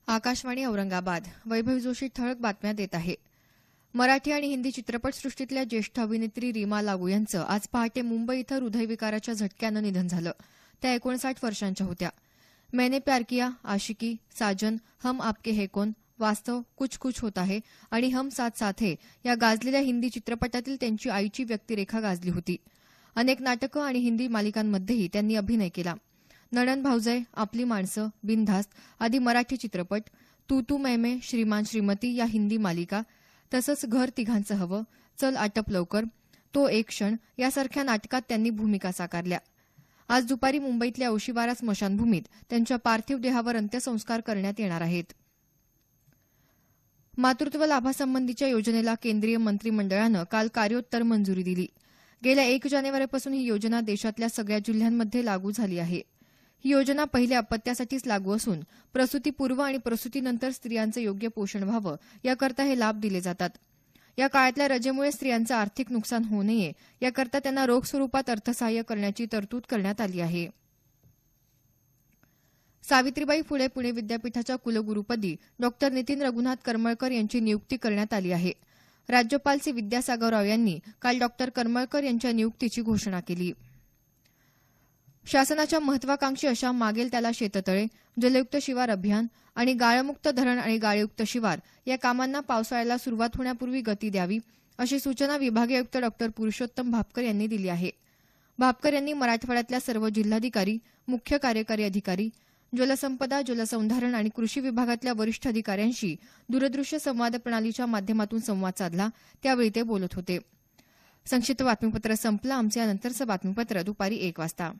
आकाशवाणी औरंगाबाद. वैभव जोशी ठळक बातम्या देत आहे. मराठी आणि हिंदी चित्रपटसृष्टीतल्या ज्येष्ठ अभिनेत्री रीमा लागू यांचं आज पहाटे मुंबई इथं हृदयविकाराच्या झटक्यानं निधन झालं. त्या 59 वर्षांच्या होत्या. मैंने प्यार किया, आशिकी, साजन, हम आपके है कौन, वास्तव, कुछ कुछ होता है आणि हम साथ साथ है या गाजलेल्या हिंदी चित्रपटातील त्यांची आईची व्यक्तिरेखा गाजली होती. अनेक नाटकं आणि हिंदी मालिकांमध्येही त्यांनी अभिनय केला. नणंद भावजय, आपली माणसं, बिनधास्त आदी मराठी चित्रपट, तू तू मैं, श्रीमान श्रीमती या हिंदी मालिका, तसंच घर तिघांचं हवं, चल आटप लवकर, तो एक क्षण यासारख्या नाटकात त्यांनी भूमिका साकारल्या. आज दुपारी मुंबईतल्या ओशिवारा स्मशानभूमीत त्यांच्या पार्थिव देहावर अंत्यसंस्कार करण्यात येणार आहेत. मातृत्व लाभासंबंधीच्या योजनेला केंद्रीय मंत्रिमंडळानं काल कार्योत्तर मंजुरी दिली. गेल्या 1 जानेवारीपासून ही योजना देशातल्या सगळ्या जिल्ह्यांमध्ये लागू झाली आहे. ही योजना पहिल्या अपत्यासाठीच लागू असून प्रसूतीपूर्व आणि प्रसूतीनंतर स्त्रियांचं योग्य पोषण व्हावं याकरता हे लाभ दिले जातात. या काळातल्या रजेमुळे स्त्रियांचं आर्थिक नुकसान होऊ नये याकरता त्यांना रोख स्वरूपात अर्थसहाय्य करण्याची तरतूद करण्यात आली आहे. सावित्रीबाई फुले पुणे विद्यापीठाच्या कुलगुरूपदी डॉ नितीन रघुनाथ करमळकर यांची नियुक्ती करण्यात आली आहे. राज्यपाल सी विद्यासागर राव यांनी काल डॉ करमळकर यांच्या नियुक्तीची घोषणा केली. शासनाच्या महत्वाकांक्षी अशा मागेल त्याला शेततळे, जलयुक्त शिवार अभियान आणि गाळमुक्त धरण आणि गाळयुक्त शिवार या कामांना पावसाळ्याला सुरुवात होण्यापूर्वी गती द्यावी, अशी सूचना विभागीय आयुक्त डॉ पुरुषोत्तम भापकर यांनी दिली आहे. भापकर यांनी मराठवाड्यातल्या सर्व जिल्हाधिकारी, मुख्य कार्यकारी अधिकारी, जलसंपदा, जलसंधारण आणि कृषी विभागातल्या वरिष्ठ अधिकाऱ्यांशी दूरदृश्य संवाद प्रणालीच्या माध्यमातून संवाद साधला. त्यावेळी ते बोलत होते. संक्षिप्त बातमीपत्र संपलं. आमचं यानंतरचं बातमीपत्र दुपारी 1 वाजता.